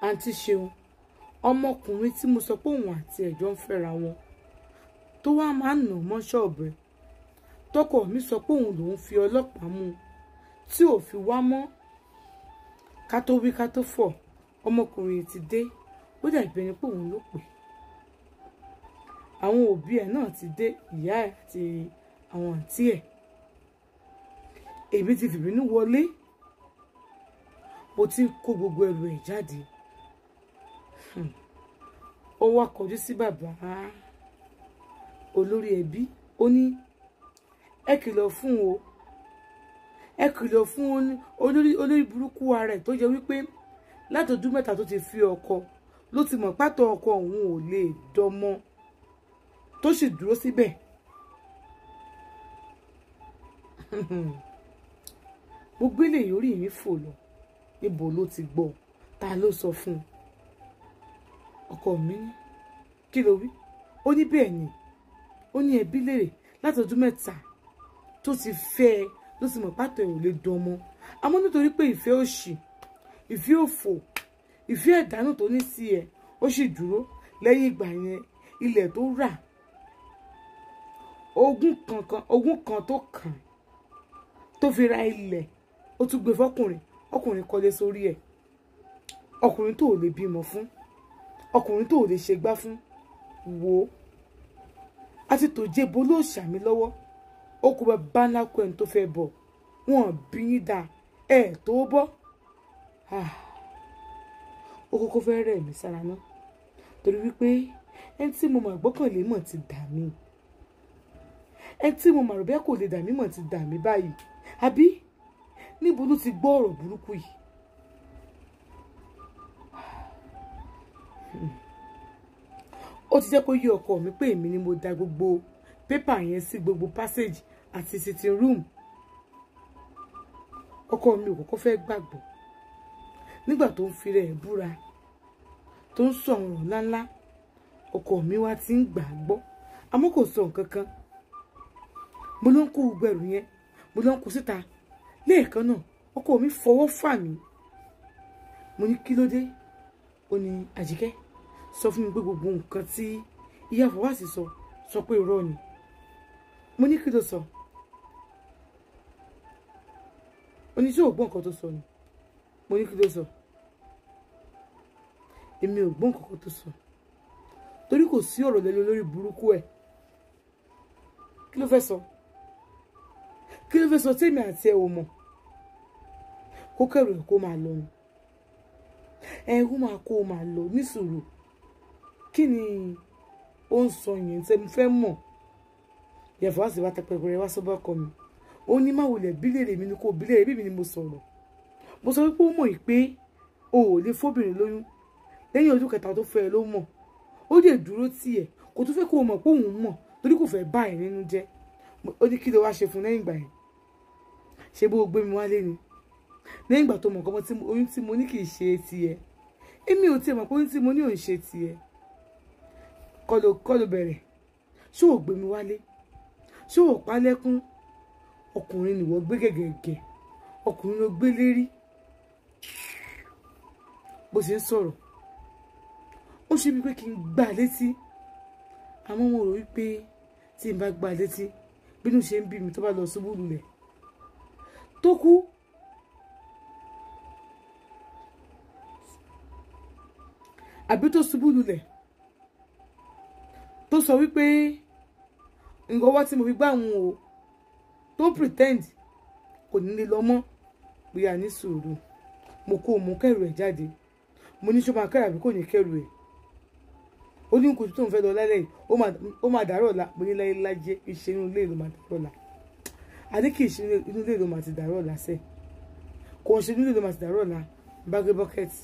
àǹtí Ṣeun ọmọkùnrin tí mo sọ pé òun àti ẹ̀jọ́ ń fẹ́ra wọn tó wá máa ń nà mọ́ ṣọ́ọ̀bù ẹ̀ tọkọ mi sọ pé òun lòún fi ọlọ́pàá mú tí ò fi wá mọ́ ká tó wí ká tó fọ̀ ọmọkùnrin ti dé ó dàbí ẹni pé òun ló pè àwọn òbí ẹ̀ náà ti dé ìyá ẹ̀ àti àwọn àǹtí ẹ̀ èmi ti fìbínú wọlé mo ti ń kó gbogbo ẹrù ẹ̀ jáde ó wá kọjú sí bàbá olórí ẹbí ó ní ẹ kìlọ̀ fún o ẹ kìlọ̀ fún olórí burúkú ara ẹ̀ tó jẹ́ wípé látọdún mẹ́ta tó ti fi ọkọ ló ti mọ̀ pátọ ọkọ òun ò lè dọmọ tó sì dúró síbẹ̀ gbogbo eléyìí orí mi fò lọ níbo ló ti gbọ́ ta ló sọ fún un ọkọ mi ní kí ló wí ó ní bẹ́ẹ̀ ni ó ní ẹbí lèrè látọdún mẹ́ta tó ti fẹ́ ẹ ló sì mọ̀ pátó ẹ̀ ò lè dánmọ́ àmọ́ nítorí pé ìfẹ́ òṣì ìfẹ́ òfò ìfẹ́ ẹ̀dánù tó ní sí ẹ ó sì dúró lẹ́yìn ìgbà yẹn ilẹ̀ tó rà ogún kan tó kàn tó fi ra ilẹ̀ ó tún gbé fọkùnrin ọkùnrin kọ́lé sórí ẹ̀ ọkùnrin tó ò lè bímọ fún ọkùnrin tó ò lè ṣe gbá fún wo àti tó jẹbo ló ṣàmì lọ́wọ́ ó kó bá ńlá kó ẹni tó fẹ́ bọ̀ wọ́n bí yín dá ẹ̀ tó bọ́ ó kókó fẹ́ rẹ̀ mí sára náà torí wípé ẹni tí mo mà gbọ́kànlé mọ̀ ti dà mí ẹni tí mo mà rò bẹ́ẹ̀ kò lè dà mí mọ̀ ti dà mí báyìí àbí níbo ló ti gbọ́ ọ̀rọ̀ burúkú yìí ó ti jẹ́ kó yé ọkọ mi pé èmi ni mo da gbogbo pépà yẹn sí gbogbo passage àti sitting room ọkọ mi ò kọ́kọ́ fẹ́ gbàgbọ́ nígbà tó ń fi rẹ̀ búra tó ń sọ ọ̀rọ̀ ńláńlá ọkọ mi wá ti ń gbà gbọ́ àmọ́ kò sọ nǹkan kan mo ló ń kó gbẹrù yẹn mo ló ń kó síta lẹ́ẹ̀kan náà ọkọ mi fọwọ́ fà mí mo ní kí ló dé ó ní Àjíkẹ́ sọ fún mi pé gbogbo nǹkan tí ìyá Fọwọ́sí sọ pé irọ́ ni mo ní kí ló sọ ó ní ṣé ò gbọ́ nǹkan tó sọ ni mo ní kí ló sọ èmi ò gbọ́ nǹkan tó sọ torí kò sí ọ̀rọ̀ lẹ́nu lórí burúkú ẹ̀ kí ló fẹ́ sọ kí ló fẹ́ sọ tèmi àti ẹ ò mọ̀ kó kẹrù ẹ̀ kó máa lọ ni ẹ kó máa kó máa lọ ní sùúrù kí ni ó ń sọ yẹn tẹ́ mo fẹ́ mọ̀ ìyá Fọwọ́sí wá tẹpẹrẹ wá sọ́bọ̀ ọkọ mi ó ní má wulẹ̀ bílèrè mi ni kò bílèrè bí mi ni mo sọ̀rọ̀ mo sọ wípé ó mọ̀ pé o ò lè fóbìnrin lóyún lẹ́yìn ọdún kẹta tó fẹ́ ẹ ló mọ̀ ó dẹ̀ dúró tì ẹ̀ kò tún fẹ́ kó o mọ̀ pé òun mọ̀ torí kò fẹ́ bá ẹ̀ nínú jẹ́ ó ní kí ló wá ṣe fún lẹ́yìn ìgbà yẹn ṣe bó gbé mi wálé ni lẹ́yìn ìgbà tó mọ̀ kọ́mọ tí oyún tí mo ní kì í ṣe tiẹ̀ èmi ò tiẹ̀ mọ̀ pé oyún tí mo ní ò ń ṣe tiẹ̀ kọ́ ló bẹ̀rẹ̀ ṣé ò gbé mi wálé ṣé ò pa lẹ́kún ọkùnrin nìwọ gbé gẹ̀gẹ̀gẹ̀ ọkùnrin ló gbé lérí bó ṣe ń sọ̀rọ̀ ó ṣe bí pé kí n gbá létí àmọ́ mo rò wípé tí n bá gbá létí bínú ṣe ń bí mi tó bá lọ ṣubú lulẹ̀ tó kú àbí tó ṣubú lulẹ̀ tó sọ wípé nǹkan wá tí mo fi gbá àwọn o tó pretend kò ní lè lọ mọ́ pé a ní sùúrù mo kó mú kẹrù ẹ̀ jáde mo ní ṣó máa kẹrù àbí kò ní kẹrù ẹ̀ ó ní nǹkan tó ń fẹ́ lọ lálẹ́ yìí ó máa dàárọ̀ ọ̀la mo ní láyé lájẹ́ iṣẹ́ inú ilé ló máa dàárọ̀ ọ̀la àdé kì í ṣe inú ilé ló máa ti dàárọ̀ ọ̀la sẹ́ kò ń ṣe inú ilé ló máa ti dàárọ̀ ọ̀la bá gbé bọ́kẹ́tì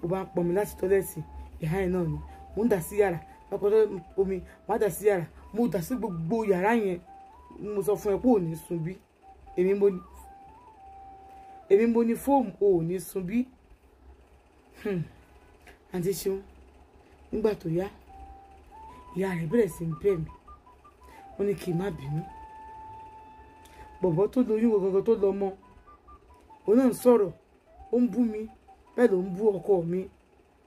mo bá ń pọn mi láti tọ́lẹ́tì ìhá ẹ̀ náà ni mo ń dà sí yàrá pápátọ́ omi má dà sí yàrá mo dà sí gbogbo yàrá yẹn mo sọ fún ẹ pé ò ní sun bí èmi mo ní fóòmù ò ní sun bí àǹtí Ṣeun nígbà tó yá ìyá rẹ̀ bẹ̀rẹ̀ sí ń bẹ̀ mí wọ́n ní kí n má bínú bọ̀bọ̀ tó lóyún gangan tó lọ mọ́ òun náà ń sọ̀rọ̀ ó ń bú mi bẹ́ẹ̀ ló ń bú ọkọ mi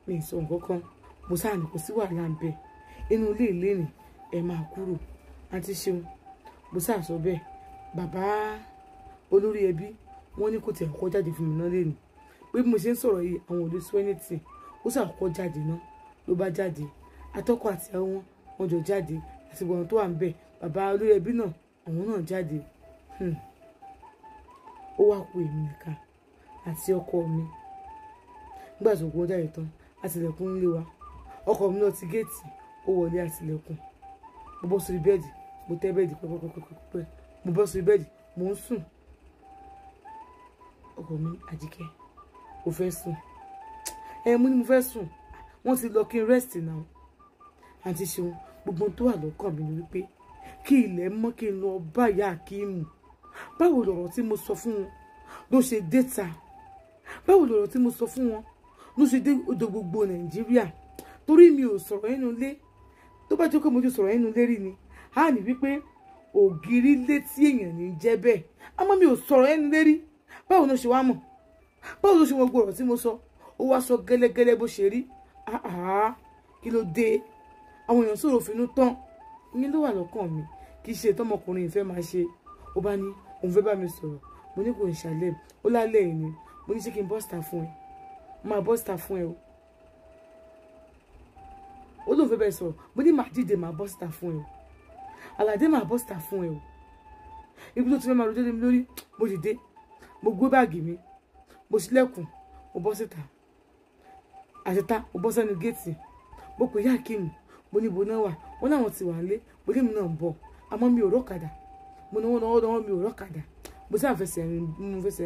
mi sọ nǹkan kan mo sáà ní kò sí wàhálà ń bẹ inú ilé ilé ni ẹ máa kúrò àǹtí Ṣeun mo sáà sọ bẹ́ẹ̀ bàbá olórí ẹbí wọ́n ní kò tiẹ̀ kọ́ jáde fún mi náà lẹ́nu pé bí mo ṣe ń sọ̀rọ̀ yìí àwọn ò lè sọ anything ó sáà kọ́ jáde náà ló bá jáde atọ́kọ àti àwọn wọn jọ jáde àti gbọ̀ngàn tó wà ń bẹ̀ bàbá olórí ẹbí náà àwọn náà jáde ó wá kù èmi nìkan àti ọkọ mi nígbà tó kó jáde tán àtìlẹ̀kùn ńlé wa ọkọ mi náà ti géètì ó wọlé àtìlẹ̀kùn mo bọ́ sórí bẹ́ẹ̀dì mo tẹ́ bẹ́ẹ̀dì pẹ́pẹ́pẹ́pẹ́ mo bọ́ sórí bẹ́ẹ̀dì mo ń sùn ọkọ mi Àjíkẹ́ ó fẹ́ sùn mo ní mo fẹ́ sùn wọ́n ti lọ kí n rest náà àǹtí Ṣeun gbogbo tó wà lọ́kàn mi ni wípé kí ilẹ̀ mọ́ kí n lọ bá ìyá Akíìmù báwo lọ̀rọ̀ tí mo sọ fún wọn ló ṣe dé ta báwo lọ̀rọ̀ tí mo sọ fún wọn ló ṣe dé odò gbogbo Nàìjíríà torí mi ò sọ̀rọ̀ nínú ilé tó bá jẹ́ pé mo ti sọ̀rọ̀ nínú ilé rí ni a ní wípé ògiri létí èèyàn ní jẹ́ bẹ́ẹ̀ àmọ́ mi ò sọ̀rọ̀ nínú ilé rí báwo ló ṣe wá mọ̀ báwo ló ṣe wọ́n gbọ́ ọ̀rọ̀ tí mo sọ ó wá sọ gẹ́lẹ́gẹ́lẹ́ bó ṣe rí kí ló dé àwọn èèyàn sọ̀rọ̀ fínú tán ìyẹn ló wà lọ́kàn mi kì í ṣe tọmọkùnrin ìfẹ́ máa ṣe ó bá ní òun fẹ́ bá mi sọ̀rọ̀ mo ní kò ń ṣàlẹ̀ ó lálẹ́ yìí ni mo ní ṣé kí n bọ́sítà fún ẹ máa bọ́sítà fún ẹ o ó lóun fẹ́ bẹ́ẹ̀ sọ̀rọ̀ mo ní màá dìde máa bọ́sítà fún ẹ o Àlàdé máa bọ́sítà fún ẹ o ibi tó ti fẹ́ máa rojọ́ lé mi lórí mo dìde mo gbé báàgì mi mo ṣílẹ̀kùn mo bọ́ síta àṣetá mo bọ́ sẹ́nu géètì mo pè yá Akíìmù mo ní ibo náà wà wọ́n láwọn ti wà nílé mo lé mi náà ń bọ̀ àmọ́ mi ò rọ́kadà mo náwó lọ́wọ́ mi ò rọ́kadà mo sì fẹsẹ̀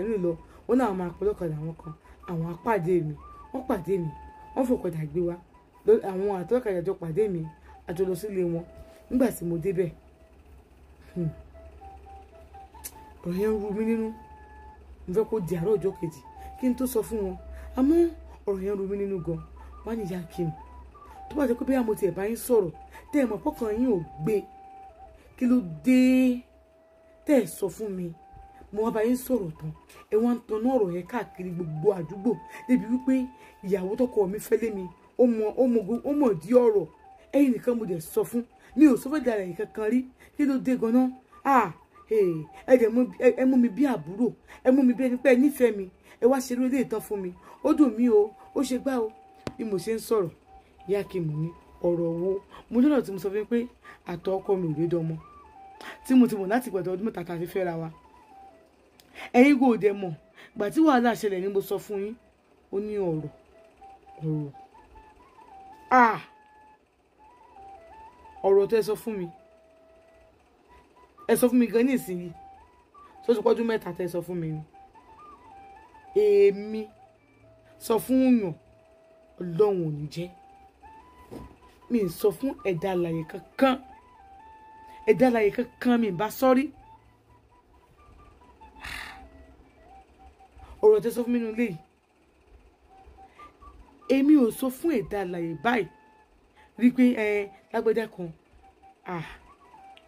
rìn lọ wọ́n náà máa pẹ́ lọ́kadà àwọn kan àwọn apàdé mi wọ́n fòkadà gbé wa àwọn àtọ́kadà jọ pàdé mi àjọ lọ sílé wọn nígbà tí mo débẹ̀ ọ̀rọ̀ yẹn ń ru mí nínú mo fẹ́ kó di àárọ̀ ọjọ́ kejì kí n tó sọ fún wọn àmọ́ ọ̀rọ̀ yẹn ń ru mí nínú gan wọ́n ní ìyá Akíìmù tó bá jẹ́ pé bí àmọ́ tiẹ̀ bá yín sọ̀rọ̀ tẹ́ ẹ̀ mọ̀ pọ́kàn yín ò gbé kí ló dé tẹ́ ẹ̀ sọ fún mi mo wá bá yín sọ̀rọ̀ tán ẹ wá ń tanná ọ̀rọ̀ yẹn káàkiri gbogbo àdúgbò débi wípé ìyàwó tọkọ mi fẹ́ lé mi ó mọ̀ dí ọ̀rọ̀ ẹ̀yin nìkan mo dẹ̀ sọ fún mi ò sọ fẹ́ dára yìí kankan rí kí ló dé ganan ẹ mú mi bí àbúrò ẹ mú mi bí ẹni pé ẹ nífẹ̀ẹ́ mi ẹ wá ṣeré ilé ìtàn fún mi ó dùn mí o ó ṣe gbá o bí mo ṣe ń sọ̀rọ̀ ìyá Akíìmù ní ọ̀rọ̀ wo mo lọ́nà tí mo sọ fún pé àtọ̀ ọkọ mi ò lè dánmọ́ tí mo ti mọ̀ láti gbàdọ̀ ọdún mẹ́ta tá a fi fẹ́ra wa ẹ̀yin kò dẹ̀ mọ̀ gbà tí wàhálà ṣẹlẹ̀ ni mo sọ fún yín ó ní ọ̀rọ̀ tẹ́ sọ fún mi ẹ sọ fún mi gan ní ìsinyìí tó ti pọ́jú mẹ́ta tẹ́ sọ fún mi ni èmi sọ fún yàn Ọlọ́run ò ní jẹ́ mi ń sọ fún ẹ̀dá alààyè kankan mi bá sọ́rí ọ̀rọ̀ tẹ́ sọ fún mi nínú ilé yìí èmi ò sọ fún ẹ̀dá alààyè báyìí rí pé lágbẹ́dẹ́ kan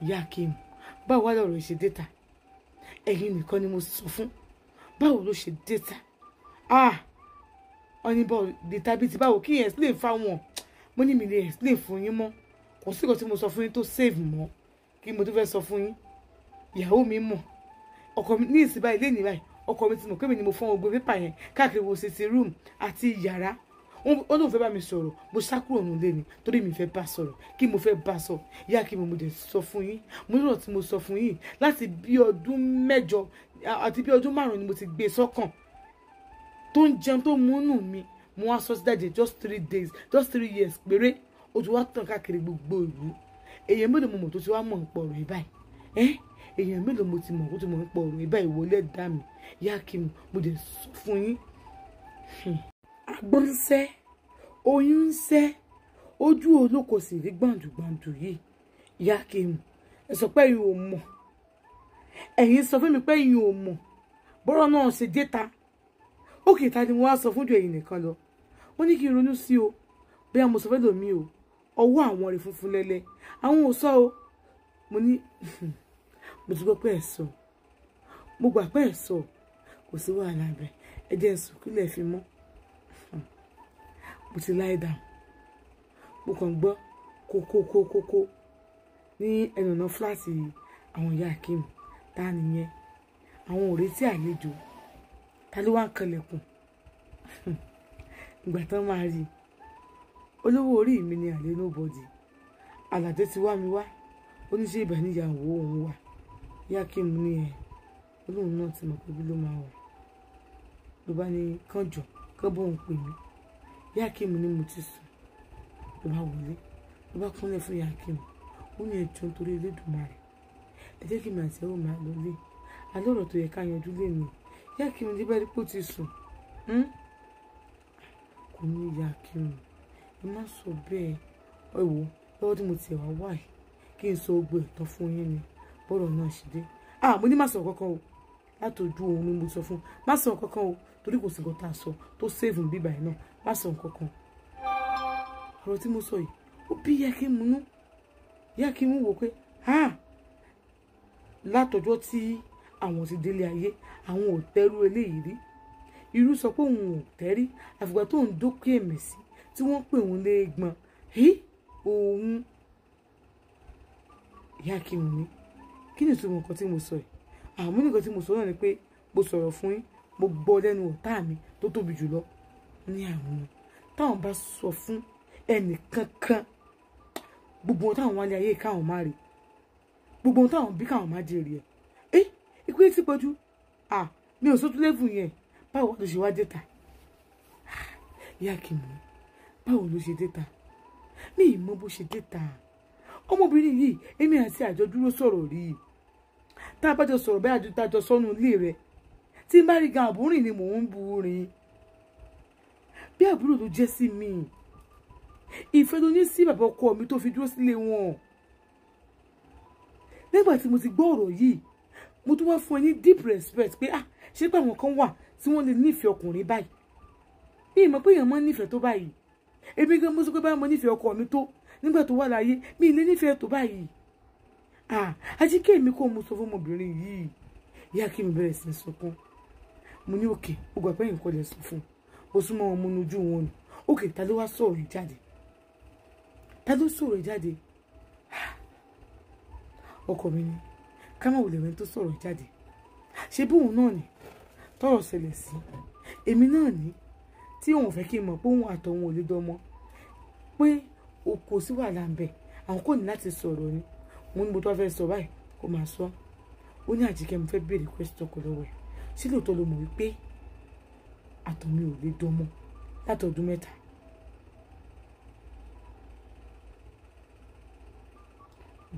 ìyá Akíìmù báwo wá lọ̀rọ̀ ṣe déta ẹ̀yin nìkan ni mo sọ fún báwo ló ṣe déta wọ́n ní bọ́ọ̀ déta bíi ti báwo kí yẹn explain fáwọn mo ní mi lè explain fún yín mọ́ kò sí nǹkan tí mo sọ fún yín tó save mọ́ kí mo tó fẹ́ sọ fún yín ìyàwó mi mọ̀ ọkọ mi ní ìsìn báyìí lé ní báyìí ọkọ mi ti mọ̀ pé mi ni mo fọ́n gbogbo pépà yẹn káàkiri wo sitting room àti yàrá ó lóun fẹ́ bá mi sọ̀rọ̀ mo sá kúrò nílé ni torí mi fẹ́ bá sọ̀rọ̀ kí mo fẹ́ bá sọ ìyá Akíìmù mo dẹ̀ sọ fún yín mo lọ́rọ̀ tí mo sọ fún yín láti bí ọdún 8 àti bí ọdún 5 ni mo ti gbé sọ́kàn tó ń jẹun tó múnú mi mo wá sọ sí dájẹ́ just 3 years péré ó ti wá tàn káàkiri gbogbo ìlú èèyàn mélòó mo mọ̀ tó ti wá mọ̀ nípa ọ̀rọ̀ yìí báyìí èèyàn mélòó mo ti mọ̀ tó ti mọ̀ nípa ọ̀rọ̀ yìí báyìí wọlé dá mi ìyá Akíìmù mo dẹ̀ sọ fún yín agbọ́n ń sẹ́ oyún ń sẹ́ ojú olóko sì rí gbàǹdùgbàǹdù yìí ìyá Akíìmù ẹ sọ pé ẹ̀yin ò mọ̀ ẹ̀yin sọ fún mi pé ẹ̀yin ò mọ̀ bọ́rọ̀ náà ṣe déta ó kì í ta ni mo wá sọ fún ju ẹ̀yin nìkan lọ wọ́n ní kí n ronú sí o bóyá mo sọ fẹ́ lòmí o ọwọ́ àwọn rẹ̀ funfun lẹ́lẹ́ àwọn ò sọ o mo ní mo ti gbọ́ pé ẹ̀ sọ mo gbà pé ẹ̀ sọ kò sí wàhálà bẹ́ẹ̀ ẹ jẹ́ sùn kílẹ̀ fi mọ́ mo ti lie down mo kàn gbọ́ kókókókókó ní ẹnu ọ̀nà fúláàtì àwọn ìyá Akeem. Ta nìyẹn? Àwọn ò retí àlejò. Ta ló wá ń kanlẹ̀kùn? Ìgbà tán máa rí olówó orí mi ni àlè nobody. Àlàdé ti wá mi wá, ó ní ṣé ibà níyàwó òun wà. Ìyá Akeem ní ẹ̀ olóhùn náà ti mọ̀ pé bí ló máa wà. Ló bá ní kánjọ kán bóun pè mí. Ìyá Akeem ní mo ti sùn. Ló bá wọlé, ló bá kúnlẹ̀ fún Ìyá Akeem. Ó ní ẹjọ́ nítorí Elédùmarè, ẹ jẹ́ kí mi àti ẹ̀rọ máa lọ lé. Àlọ́ ọ̀rọ̀ tó yẹ ká yanjú lé ni. Ìyá Akeem ní bá rí pé ó ti sùn. Kò ní Ìyá Akeem, ẹ má sọ bẹ́ẹ̀. Ẹ wò lọ́wọ́ tí mo ti wá wà yìí kí n sọ gbogbo ẹ̀tàn fún yín ni bọ́rọ̀ náà ṣe dé. Mo ní má sọ kankan o. Látọjú òun ni mo sọ fún. Má sọ kankan o torí kò sí nǹkan tá a sọ tó save bíbà yìí náà. Má sọ kankan. Ọ̀rọ̀ tí mo sọ yìí ó bí Ìyá Akeem nú. Ìyá Akeem wò pé látọjọ́ tí àwọn ti délé ayé àwọn ò tẹ́rú eléyìí rí. Irú sọ pé òun ò tẹ́rí àfìgbà tó ń dókè èmẹ̀ sí tí wọ́n pè òun léègbọn. Òun Ìyá Akeem ní kí ni ìtumọ̀ nǹkan tí mo sọ yìí? Àmọ́ nǹkan tí mo sọ náà ni pé mo sọ̀rọ̀ fún yín, mo gbọ́ lẹ́nu ọ̀tá mi tó tóbi jùlọ ní àwọn táwọn bá sọ fún ẹnì kankan gbogbo ohun táwọn wálé ayé káwọn má rí, gbogbo ohun táwọn bí káwọn má jèrè ẹ̀. Ikú yìí ti pọ̀jù. Mi ò sọ́tún lẹ́fù yẹn. Báwo ló ṣe wá dé ta? Ìyá Akeem ní báwo ló ṣe dé ta? Mi ì mọ bó ṣe dé ta. Ọmọbìnrin yìí èmi àti àjọ dúró sọ̀rọ̀ rí i. Tá a bá jọ sọ̀rọ̀ bẹ́ẹ̀ àjọ sọ́nù ilé rẹ̀. Tí n bá rí gan àbúrìn ni mò ń bu rin. Bí àbúrò ló jẹ́ sí mi. Ìfẹ́ ló ní sí bàbá ọkọ mi tó fi dúró sílé wọn. Nígbà tí mo ti gbọ́ ọ̀rọ̀ yìí, mo tún wá fún ẹ ní deep respect pé ṣé pé àwọn kan wà tí wọ́n lè nífẹ̀ẹ́ ọkùnrin báyìí. Mi ì mọ̀ pé èèyàn máa ń nífẹ̀ẹ́ tó báyìí. Èmi gan mo sọ pé báyìí mo nífẹ̀ẹ́ ọkọ mi tó nígbà tó wà láyé mi ì lè nífẹ̀ẹ́ tó báyìí. Ajíkẹ́ mi kò mú sọ fún ọmọbìnrin yìí. Ìyá Akeem bẹ̀rẹ̀ sí í sunkún. Mo ní òkè ó gbà pé nǹkan lè sọ fún un. Mo súnmọ́ wọn mo nojú wọn nù. Òkè ta ló wá sọ̀rọ̀ ẹ̀ jáde? Ta ló sọ̀rọ̀ ẹ̀ jáde? Ọkọ mi ni ká má wulẹ̀ rẹ̀ tó sọ̀rọ̀ ẹ̀ jáde. Ṣé bí òun náà ni tọ́rọ̀ ṣẹlẹ̀ sí? Èmi náà ni tí òun fẹ́ kí n mọ̀ pé òun àtọ̀hún ò lè dánmọ́ pé o kò sí wàhálà ń bẹ̀. Àwọn kò ní láti sọ̀rọ̀ ni. Mo ní mo tó fẹ́ sọ báyìí kó máa sọ. Ó ní Àjíkẹ́ mo fẹ́ béèrè question kan lọ́wọ́ ẹ̀. Ṣé lóòótọ́ ló mọ̀ wípé àtọ̀ mi ò lè dánmọ́ látọdún 3?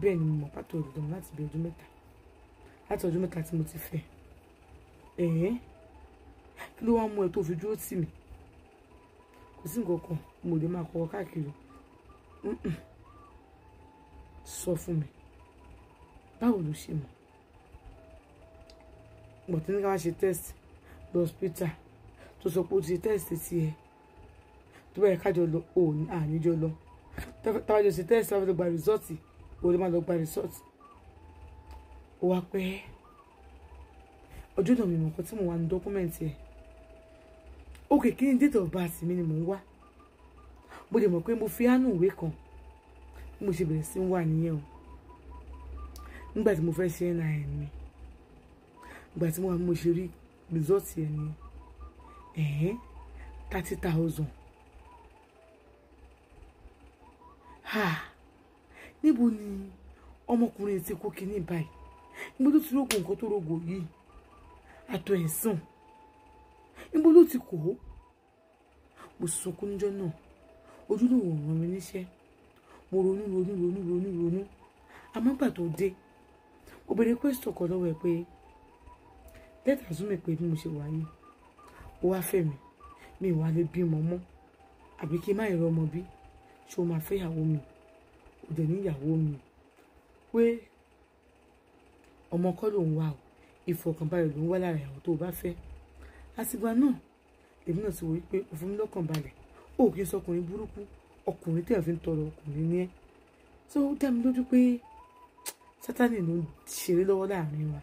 Bẹ́ẹ̀ ni mo mọ̀ pátó lè dánmọ́ láti bí ọdún 3. Láti ọdún 3 tí mo ti fẹ́. Kí ló wá mú ẹ tó fi dúró tì mí? Kò sí nǹkan kan mo lè máa kọ́kọ́ káàkiri. Sọ fún mi báwo ló ṣe mọ̀? Mo ti ní ká wá ṣe test lọ hospital tó sọ pé ó ti ṣe test tiẹ̀ tó bá yẹ kájọ lọ àníjọ lọ. Táwa jọ ṣe test táwa lọ gba result ó lè má lọ gba result. Ó wá pẹ́ ọjọ́ náà mi mọ̀ nǹkan tí mo wà ní dọ́kúmẹ̀ntì ẹ̀. Òkè kí ni date of birth mi ni mò ń wá. Mo lè mọ̀ pé mo fi àánú ìwé kan mo ṣe bẹ̀rẹ̀ sí ń wà nìyẹn o. Nígbà tí mo fẹ́ ṣe NIN mi, ìgbà tí mo ṣe rí result ẹ̀ ni 30,000. Níbo ni ọmọkùnrin ti kó kíní báyìí? Níbo ló ti rógò nǹkan tó rógò yìí? Àtọ̀ ẹ̀sán níbo ló ti kó? Mo sunkún níjọ́ náà. Ojú ló wọ̀n mi níṣẹ́. Mo ronú. Àmọ́ gbà tó dé ó bẹ̀rẹ̀ question kan lọ́wọ́ ẹ̀ pé let us assume pé bí mo ṣe wà yìí ó wá fẹ́ mi wà lè bímọ mọ́ àbí kí n má ìrọ ọmọ bí ṣé o máa fẹ́ ìyàwó mi ò dẹ̀ ní ìyàwó mi pé ọmọ kọ́ ló ń wá o ìfọ̀kànbalẹ̀ ló ń wá lára ìyàwó tó o bá fẹ́. Àtìgbà náà èmi náà ti wò wípé ó fún mi lọ́kàn balẹ̀ ó kì í sọkùnrin burúkú ọkùnrin tí ẹ̀ fi ń tọrọ ọkùnrin ní ẹ́ tó dá mi lójú pé Sátánì ló ń ṣeré lọ́wọ́ láàrin wa.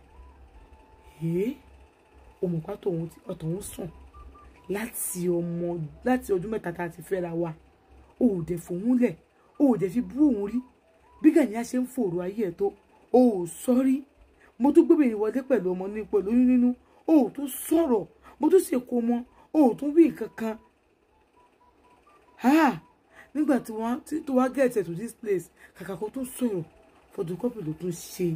Òmùpá ọ̀tọ̀ ń sùn láti ọdún mẹ́ta tá a ti fẹ́ra wa o ò dẹ̀ fòun lẹ̀ o ò dẹ̀ fi bú òun rí bí Gani ṣe ń fòrò ayé ẹ̀ tó o ò sọ́rí mo tún gbébìnrin wọlé pẹ̀lú ọmọ ní pẹ̀lú oyún nínú o ò tún sọ̀rọ̀ mo tún ṣèkó mọ́ o ò tún wí nǹkan kan nígbà tí tó wá get to this place kàkà kó tún sọ̀rọ̀ photocopy ló tún ṣe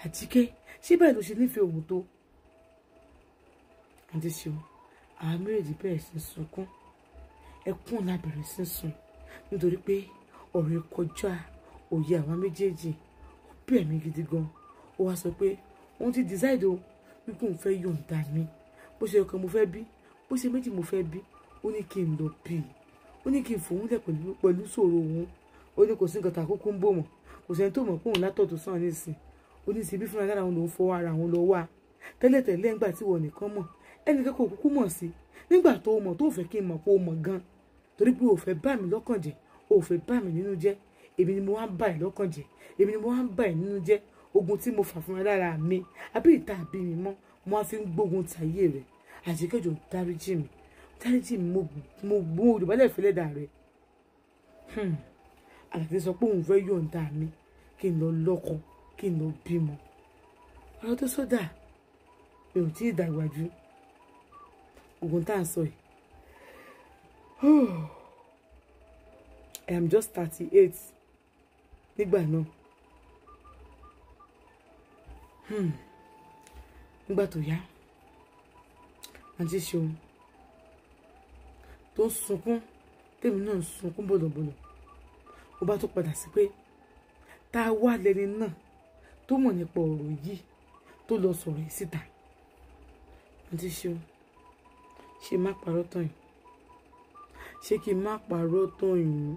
Àjíkẹ́ ṣé bẹ́ẹ̀ ló ṣe nífẹ̀ẹ́ òun tó àti ṣeun àwọn méjèèjì bẹ̀rẹ̀ sí sunkún ẹkún la bẹ̀rẹ̀ sí sùn nítorí pé ọ̀rọ̀ kọjá òye àwọn méjèèjì ó bẹ̀ mí gidi gan ó wá sọ pé òun ti decide o wípé òun fẹ́ yọ̀ǹda mi bó ṣe ọkàn mo fẹ́ bí bó ṣe méjì mo fẹ́ bí ó ní kí n lọ bí i ó ní kí n fòun lẹ̀ pẹ̀lú ṣòro òun ó ní kò sí nǹkan tàkókò ń bò mọ́ kò sẹ́ni tó mọ̀ pé òun látọ̀ tó sàn nísìn ó ní síbí fúnra lára òun lòún fọwọ́ ara òun lọ wá tẹ́lẹ̀tẹ́lẹ̀ ńgbà tí wọ́n nìkan mọ̀ ẹnìkan kò kúkú mọ̀ sí nígbà tó mọ̀ tó fẹ́ kí n mọ̀ pé ó mọ̀ gan torí pé ó fẹ́ bá mi lọ́kàn jẹ́ ó fẹ́ bá mi nínú jẹ́ èmi ni mo wá ń bà ẹ́ lọ́kàn jẹ́ èmi ni mo wá ń bà ẹ́ nínú jẹ́ ogun tí mo fà fúnra lára mi àbí ìta àbí mi mọ́ mo wá fi ń gbógun tàyé rẹ̀ Àjíkẹ́ jọ̀ọ́ dáríjì mi mo gbó olùbálẹ̀ fẹ́lẹ́ dà rẹ̀ Àlàdé sọ pé òun fẹ́ yọ̀ǹda mi kí n lọ lọ́kọ kí n lọ bímọ ọ̀rọ̀ tó sọ́dà mi ò tí ì dàgbà jù ogun tá à ń sọ yìí I am just 38 nígbà náà nígbà tó yá àti ṣeun tó ń sunkún tèmi náà ń sunkún bọ̀lọ̀bọ̀lọ̀ ó bá tó padà sí pé tá a wá lẹni náà tó mọ̀ nípa ọ̀rọ̀ yìí tó lọ sọ̀rọ̀ yìí síta àti ṣeun ṣe má parọ́ tán yìí ṣé kí n má parọ́ tán yìí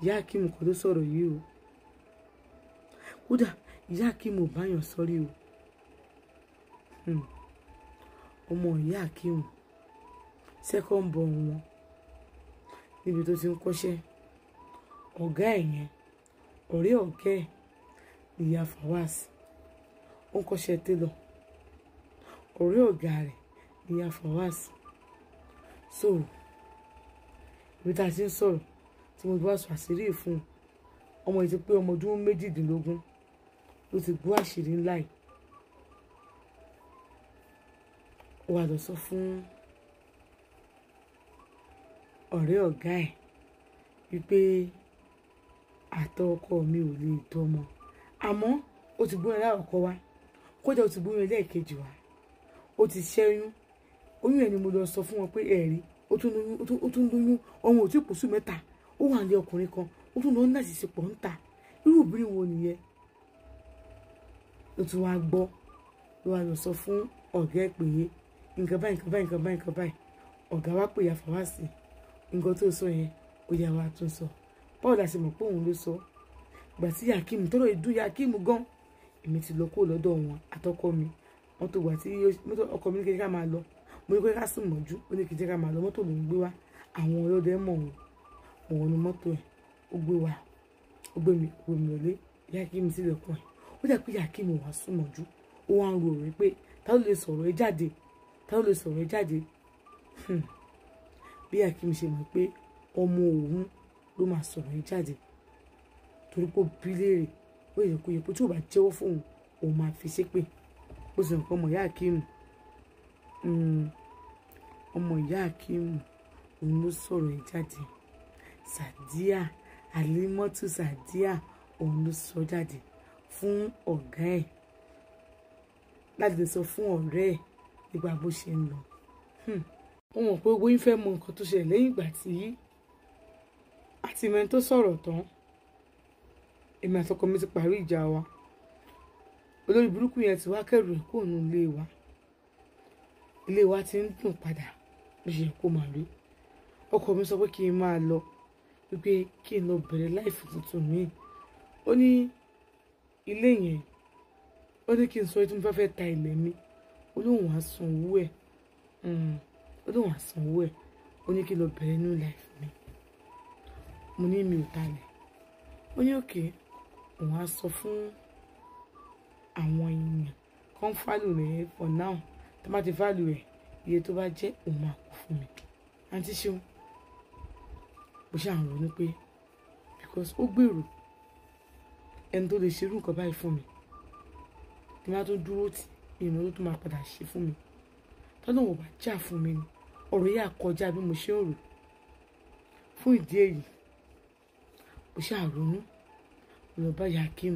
ìyá Akeem kọ́ ló sọ̀rọ̀ yìí o kódà ìyá Akeem ò báyàn sọ́rí o ọmọ ìyá Akeem second born wọn níbi tó ti ń kọ́ṣẹ́ ọ̀gá ẹ̀ yẹn ọ̀rẹ́ ọ̀gá ẹ̀ ìyá Fawaz ó ń kọ́ṣẹ́ télọ̀ ọ̀rẹ́ ọ̀gá rẹ̀ ìyá Fawaz so ibi tá a ti ń sọ̀rọ̀ tí mo bá sọ àṣírí fún ọmọ yìí ti pé ọmọ ọdún 18 ló ti gbọ́ àṣírí ńlá yìí ó wá lọ sọ fún ọ̀rẹ́ ọ̀gá ẹ̀ wípé àtọ̀ ọkọ mi ò lè tọ́mọ àmọ́ ó ti gbóyún aláwọ̀kọ́ wá kódà ó ti gbóyún ẹlẹ́ẹ̀kejì wá ó ti ṣẹ́yún oyún ẹ̀ ni mo lọ sọ fún wọn pé ẹ̀rí ó tún lóyún ọmọ ò tí kò sùn mẹ́ta ó wà ní ọkùnrin kan ó tún lọ ń láti ṣe pọ̀ ń ta irú obìnrin wo nìyẹn ló tún wá gbọ́ ló wá lọ sọ fún ọ̀gá ẹ̀ pé nǹkan báyìí ọ̀gá wa pè ya Fawaz sí nǹkan tó sọ yẹn ó yà wá tún sọ báwo la ṣe mọ̀ pé òun ló sọ ìgbà tí Akeem tọrọ ìdún Akeem gan èmi ti lọ kó lọ́dọ̀ wọn àtọkọ mi mọ́tò wà tí ọkọ mi ní kí ká máa lọ mo ní kí ká sùn mọ́jú ó ní kí ká máa lọ mọ́tò ló ń gbé wá àwọn ọlọ́dẹ mọ̀ òun ní mọ́tò ẹ̀ ó gbé wá ó gbé mi lọlé ìyá Akeem sílẹ̀ kọ́ ẹ̀ ó dà pé ìyá Akeem wà sùn mọ́jú ó wá ń ro rẹ̀ pé ta ló lè sọ̀rọ̀ ẹ jáde bí Akeem ṣe mọ̀ pé ọmọ òun ló máa sọ̀rọ̀ ẹ jáde torí pé ó bí léèrè ó yẹ kó tí ò bá jẹ́wọ́ fóun òun máa fi ṣépè ó sì ń pọ́ ọmọ ìyá Akeem òun ló sọ̀rọ̀ ẹ jáde Sàdíà Àlímọ́tù Sàdíà òun ló sọ jáde fún ọ̀gá ẹ̀ láti lè sọ fún ọ̀rẹ́ ẹ̀ nígbà bó ṣe ń lọ wọ́n mọ̀ pé owó yín fẹ́ mọ nǹkan tó ṣẹlẹ̀ lẹ́yìn ìgbà tí àti mẹ́rin tó sọ̀rọ̀ tán èmi àtọkọ mi ti parí ìjà wa olórí burúkú yẹn ti wá kẹrù ẹ̀ kúrò nínú ilé wa ti ń dùn padà bó ṣe kó máa rí ọkọ mi sọ pé kí n máa lọ wípé kí n lọ bẹ̀rẹ̀ láìfù tuntun míì ó ní ilé yẹn ó ní kí n sọ tí mo fẹ́ ta ilẹ̀ mi ó lóun á sanwó ẹ̀ ó ní kí n lọ bẹ̀rẹ̀ new life mi mo ní mi ò talẹ̀ ó ní òkè òun á sọ fún àwọn èèyàn kan fálù rẹ̀ for now tó bá ti fálù rẹ̀ iye tó bá jẹ́ òun máa kó fún mi. Àǹtí Ṣeun bó ṣe àwọn ronú pé because ó gbèrò ẹni tó lè ṣerú nǹkan báyìí fún mi tí máa tó dúró tì ìmọ̀ tó máa padà ṣe fún mi tọ́nà wọ́n bá jà fún mi ni ọ̀rọ̀ yà kọjá bí mo ṣe ń rò. Fún ìdí èyí bó ṣe àrònú lọ bá Yakim.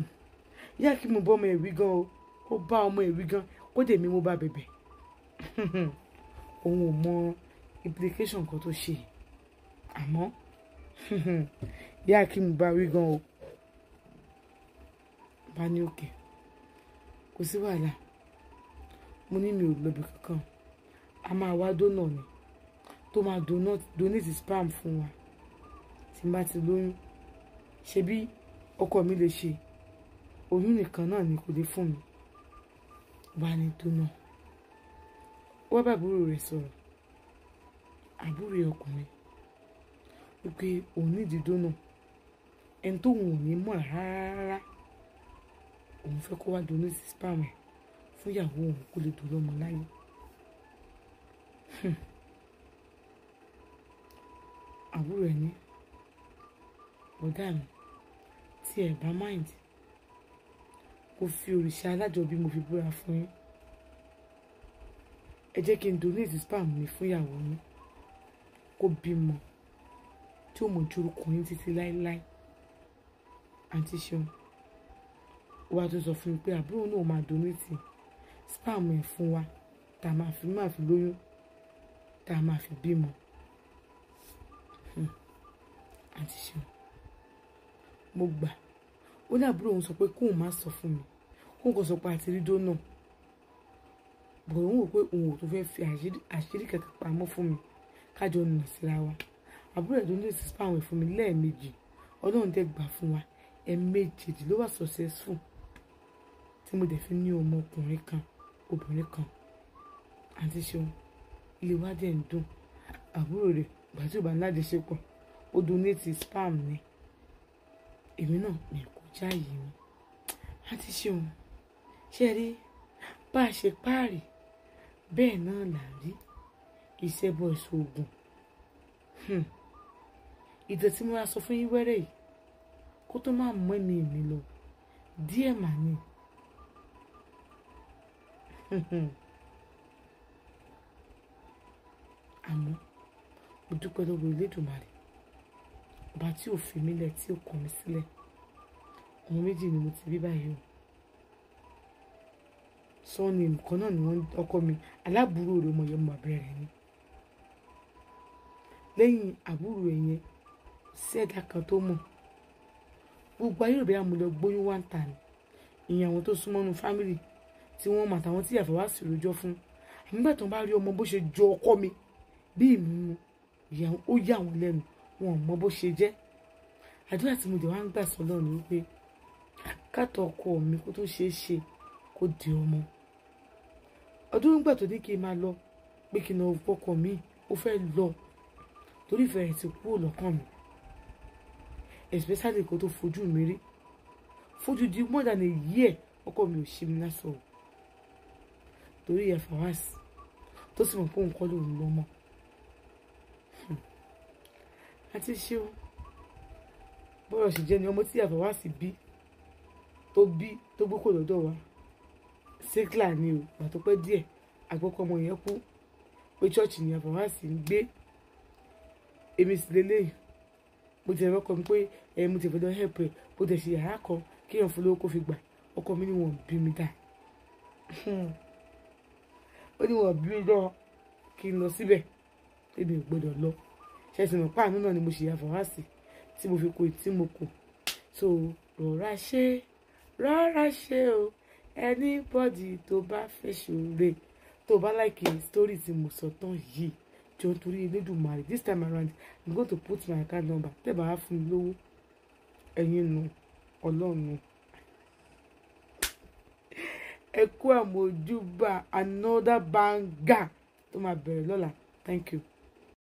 Yakim bọ́ ọmọ ẹ̀wí gan o, ó bá ọmọ ẹ̀wí gan kó dè mí mo bá bẹ̀bẹ̀. Òun ò mọ implication kan tó ṣe àmọ́ Yakim bá wí gan o. Bá ní òkè kò sí wàhálà, mo ní mi ò lọ bí kankan, a máa wá dónà ni tó máa donate sperm fún wa tí n bá ti lóyún. Ṣebí ọkọ mi lè ṣe oyún nìkan náà ni kò lè fún mi. Bá ní dónà wọ́n bá àbúrò rẹ̀ sọ̀rọ̀, àbúrò rẹ̀ ọkùnrin wípé òun nídìí dónà ẹni tó òun ò ní mọ̀ rárá. Òun fẹ́ kó wá donate sperm ẹ̀ fún ìyàwó òun kó lè dúró ọmọ láyé. Àbúrò ẹ̀ ní bọ̀dá mi tí ẹ̀ bá mind kó fi òrìṣà alájọbí mo fi búra fún yín, ẹ jẹ́ kí n donate sperm mi fún ìyàwó yín kó bímọ tí ó mọ̀ ju orúkọ yín títí láéláé. Àǹtí Ṣeun ó wá tó sọ fún mi pé àbúrò náà máa donate sperm ẹ̀ fún wa tá a máa fi lóyún tá a máa fi bímọ. Àǹtí Ṣeun mo gbà, ó ní àbúrò òun sọ pé kóun má sọ fún mi, kóun kò sọ pé àti rí dónà bọ̀ òun wò pé òun ò tó fẹ́ fi àṣírí kẹ̀kẹ́ pamọ́ fún mi kájọ nà síra wa. Àbúrò ẹ̀ donate sperm ẹ̀ fún mi lẹ́ẹ̀mejì, Ọlọ́run dẹ̀ gbà fún wa ẹ̀ẹ̀mejì ló wà successful tí mo dẹ̀ fi ní ọmọkùnrin kan obìnrin kan. Àǹtí Ṣeun ilé wa dẹ̀ ń dùn. Àbúrò rẹ̀ gbà tí ò bá ń lájọṣepọ̀ ó donate sperm ni, èmi náà mi kò jáàyè mi. Àǹtí Ṣeun ṣe rí bá a ṣe páàrì bẹ́ẹ̀ náà là rí ìṣẹ́bọ̀ ìṣòògùn. Ìtàn tí mo wá sọ fún yín wẹ́rẹ́ yìí kó tó máa mú ẹ̀mí mi lọ díẹ̀ mà ní. Àmọ́ mo dúpẹ́ lọ́wọ́ Elédùmarè ọba tí ò fi mí lẹ̀ tí ò kọ̀ mí sílẹ̀. Ọmọ méjì ni mo ti bí báyìí o. Sọ́ọ̀nì nǹkan náà ni wọ́n ọkọ mi aláàbúrò rẹ̀ ọmọ yẹn mọ̀ abẹ́rẹ́ ni. Lẹ́yìn àbúrò ẹ̀ yẹn sí ẹ̀dá kan tó mọ̀ gbogbo ayé òbí àmúlẹ̀ gbóyún wá ń tà ní ìyẹn àwọn tó súnmọ́ nu fámìlì tí wọ́n mọ̀ àtàwọn tí ìyàfẹ́ wá sí rojọ́ fún. Nígbà tó ń bá rí ọmọ bó ṣe jọ ọkọ mi bí ìmúmu ìyàwó ó yà wọ́n lẹ́nu, wọn ò mọ bó ṣe jẹ́. Àdúrà tí mo dẹ̀ wá ń gbà sọ́lọ́ ni wípé kátó ọkọ mi kó tó ṣeé ṣe kó di ọmọ. Ọdún nígbà tó ní kí n máa lọ pé kí n lọ fọkọ mi ó fẹ́ lọ torí ìfẹ́ rẹ̀ ti kúrò lọ́kàn mi, especially kó tó fojú mi rí fojú di more than a year ọkọ mi ò ṣe mi lásọ torí ìyá Fawaz tó sì mọ̀ pé òun kọ́ lòun lọ́mọ. Àǹtí Ṣeun bọ́rọ̀ sì jẹ́ ni ọmọ tí ìyá Fawaz bí tó gbé kò lọ́dọ̀ wa síkìlà ni o. Gbà tó pẹ́ díẹ̀ àgbọ̀kọ ọmọ yẹn kú pé chọ́ọ̀chì ni ìyá Fawaz ń gbé. Èmi sì lélẹ́yìn mo ti ẹ̀rọ kọ mi pé mo ti fẹ́ lọ help ẹ̀ bó tẹ̀ ṣe yàrá kan kí èèyàn fún lówó kó fi gbà. Ọkọ mi ni wọ́n bí mi dá ó ní wọ́n bí mi dán kí n lọ síbẹ̀ èmi ò gbọ́dọ̀ lọ. Ṣẹ̀sìn mọ̀ páànù náà ni mo ṣe ìyá Fawaz tí mo fi kó tí mo kò. So rọra ṣe o anybody tó bá fẹ́ ṣòre tó bá like story tí mo sọ tán yìí jọ nítorí Elédùmarè this time around I'm going to put my account number tẹ́ bá wá fún mi lówó ẹ̀yin nu Ọlọ́run. Ẹ kú àmójúbà another banger tó máa bẹ̀rẹ̀ lọ́la. Thank you.